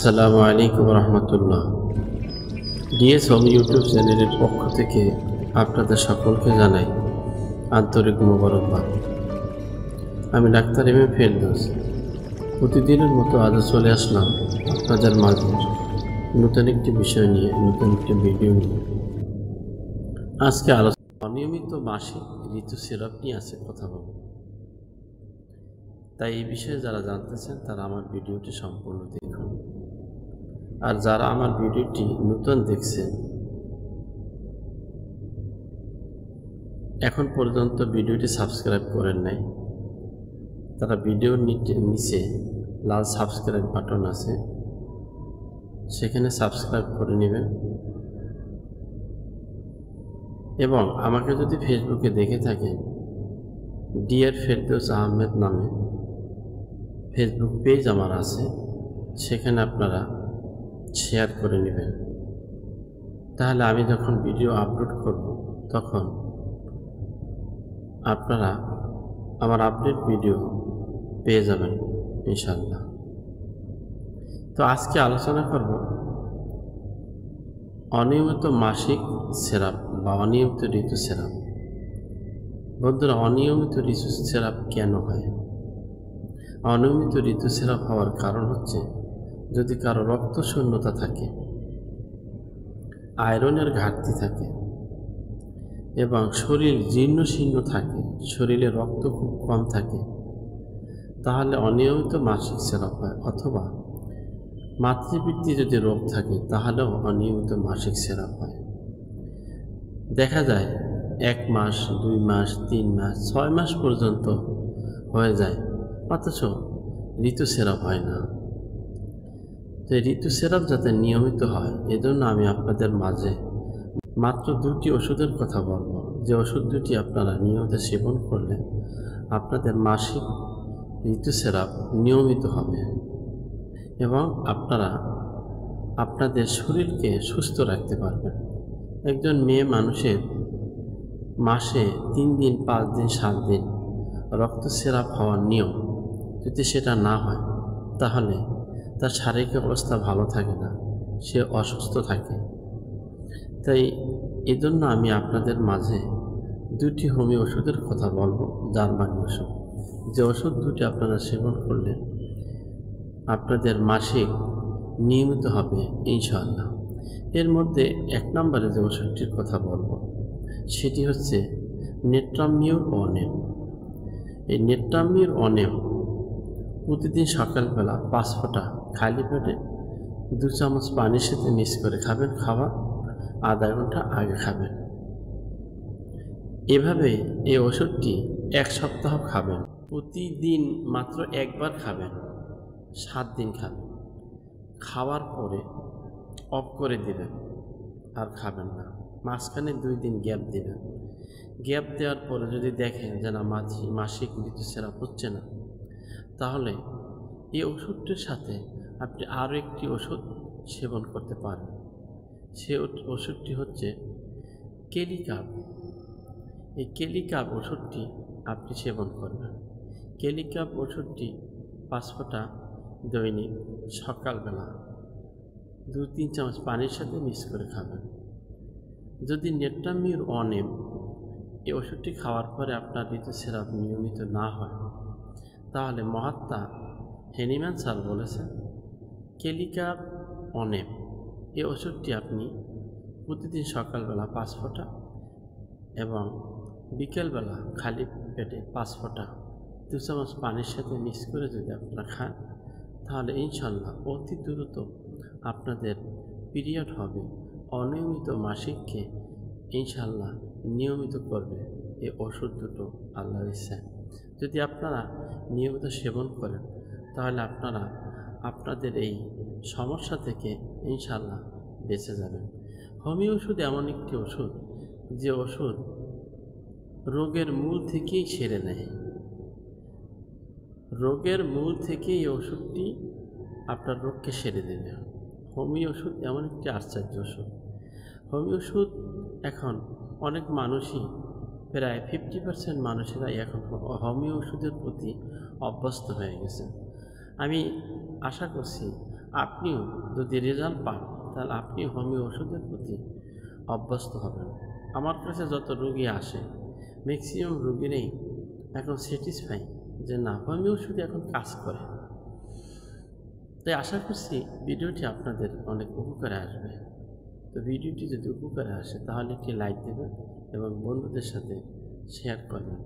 আসসালামু আলাইকুম রহমতুল্লাহ। DS home YouTube চ্যানেলের পক্ষ থেকে আপনাদের সকলকে জানাই আন্তরিক মোবারকবাদ। আমি ডাক্তার এম ফেরদৌস। প্রতিদিনের মতো আজও চলে আসলাম আপনাদের মাঝে নতুন একটি বিষয় নিয়ে, নতুন একটি ভিডিও নিয়ে। আজকে আলোচনা অনিয়মিত মাসিক ঋতুস্রাব নিয়ে আছে কথা বলব। তাই এই বিষয়ে যারা জানতে চান তারা আমার ভিডিওটি সম্পূর্ণ দেখুন। আর যারা আমার ভিডিওটি নতুন দেখছেন, এখন পর্যন্ত ভিডিওটি সাবস্ক্রাইব করেন নাই, তারা ভিডিওর নিচে লাল সাবস্ক্রাইব বাটন আছে, সেখানে সাবস্ক্রাইব করে নেবেন। এবং আমাকে যদি ফেসবুকে দেখে থাকেন, ডিয়ার ফেরদৌস আহমেদ নামে ফেসবুক পেজ আমার আছে, সেখানে আপনারা শেয়ার করে নেবেন। তাহলে আমি যখন ভিডিও আপলোড করব তখন আপনারা আমার আপডেট ভিডিও পেয়ে যাবেন ইনশাআল্লাহ। তো আজকে আলোচনা করব অনিয়মিত মাসিক স্রাব বা অনিয়মিত ঋতুস্রাব। বন্ধুরা, অনিয়মিত ঋতুস্রাব কেন হয়? অনিয়মিত ঋতুস্রাব হওয়ার কারণ হচ্ছে যদি কারো রক্ত শূন্যতা থাকে, আয়রনের ঘাটতি থাকে এবং শরীর জীর্ণ শীর্ণ থাকে, শরীরে রক্ত খুব কম থাকে, তাহলে অনিয়মিত মাসিক স্রাব হয়। অথবা মাতৃবৃত্তি যদি রোগ থাকে তাহলেও অনিয়মিত মাসিক স্রাব হয়। দেখা যায় 1 মাস, 2 মাস, 3 মাস, 6 মাস পর্যন্ত হয়ে যায়, অথচ ঋতুস্রাব হয় না। তো ঋতুস্রাব যাতে নিয়মিত হয়, এজন্য আমি আপনাদের মাঝে মাত্র 2টি ওষুধের কথা বলবো, যে ওষুধ দুটি আপনারা নিয়মিত সেবন করলে আপনাদের মাসিক ঋতুস্রাব নিয়মিত হবে এবং আপনারা আপনাদের শরীরকে সুস্থ রাখতে পারবেন। একজন মেয়ে মানুষের মাসে 3 দিন, 5 দিন, 7 দিন রক্তস্রাব হওয়ার নিয়ম, যদি সেটা না হয় তাহলে তার শারীরিক অবস্থা ভালো থাকে না, সে অসুস্থ থাকে। তাই এজন্য আমি আপনাদের মাঝে 2টি হোমিও ওষুধের কথা বলবো, জার্মানি ওষুধ, যে ওষুধ দুটি আপনারা সেবন করলে আপনাদের মাসিক নিয়মিত হবে ইনশাআল্লাহ। এর মধ্যে 1 নম্বরে যে ওষুধটির কথা বলবো সেটি হচ্ছে নেট্রামিউর অনেম। এই নেট্রামিউর অনেম প্রতিদিন সকালবেলা 5 ফোঁটা খালি পেটে 2 চামচ পানির সাথে মিক্স করে খাবেন। খাওয়া আধা ঘন্টা আগে খাবেন। এভাবে এই ওষুধটি 1 সপ্তাহ খাবেন। প্রতিদিন মাত্র 1 বার খাবেন, 7 দিন খাবেন। খাওয়ার পরে অফ করে দেবেন, আর খাবেন না। মাঝখানে 2 দিন গ্যাপ দেবেন। গ্যাপ দেওয়ার পরে যদি দেখেন যে না মাসিক ঋতুস্রাব হচ্ছে না, তাহলে এই ওষুধটির সাথে আপনি আরও একটি ওষুধ সেবন করতে পারেন। সে ওষুধটি হচ্ছে কেলিকাপ। এই কেলিকাপ ওষুধটি আপনি সেবন করবেন। কেলিকাপ ওষুধটি 5 ফোঁটা দৈনিক সকালবেলা 2-3 চামচ পানির সাথে মিক্স করে খাবেন। যদি নেট্রামিউর অনেম এই ওষুধটি খাওয়ার পরে আপনার ঋতুস্রাব নিয়মিত না হয়, তাহলে মহাত্মা হেনিম্যান স্যার বলেছেন কেলিকাপ অনেম এই ওষুধটি আপনি প্রতিদিন সকালবেলা 5 ফোঁটা এবং বিকেলবেলা খালি পেটে 5 ফোঁটা 2 চামচ পানির সাথে মিক্স করে যদি আপনারা খান, তাহলে ইনশাল্লাহ অতি দ্রুত আপনাদের পিরিয়ড হবে। অনিয়মিত মাসিককে ইনশাল্লাহ নিয়মিত করবে এই ওষুধ দুটো আল্লাহর ইচ্ছায়। যদি আপনারা নিয়মিত সেবন করেন, তাহলে আপনারা আপনাদের এই সমস্যা থেকে ইনশাল্লাহ বেঁচে যাবেন। হোমিও ওষুধ এমন একটি ওষুধ, যে ওষুধ রোগের মূল থেকেই সেরে নেয়। রোগের মূল থেকেই এই ওষুধটি আপনার রোগকে সেরে দেবে। হোমিও ওষুধ এমন একটি আশ্চর্য ওষুধ। হোমিও ওষুধ এখন অনেক মানুষই, প্রায় 50% মানুষেরাই এখন হোমিও ওষুধের প্রতি অভ্যস্ত হয়ে গেছে। আমি আশা করছি আপনিও যদি রেজাল্ট পান তাহলে আপনি হোমিও ওষুধের প্রতি অভ্যস্ত হবেন। আমার কাছে যত রোগী আসে ম্যাক্সিমাম রোগীরাই এখন স্যাটিসফাই যে না, হোমিও ওষুধ এখন কাজ করে। তাই আশা করছি ভিডিওটি আপনাদের অনেক উপকারে আসবে। তো ভিডিওটি যদি উপকারে আসে তাহলে একটি লাইক দেবেন এবং বন্ধুদের সাথে শেয়ার করবেন।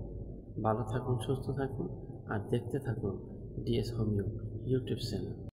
ভালো থাকুন, সুস্থ থাকুন আর দেখতে থাকুন ডিএস হোমিও ইউটিউব চ্যানেল।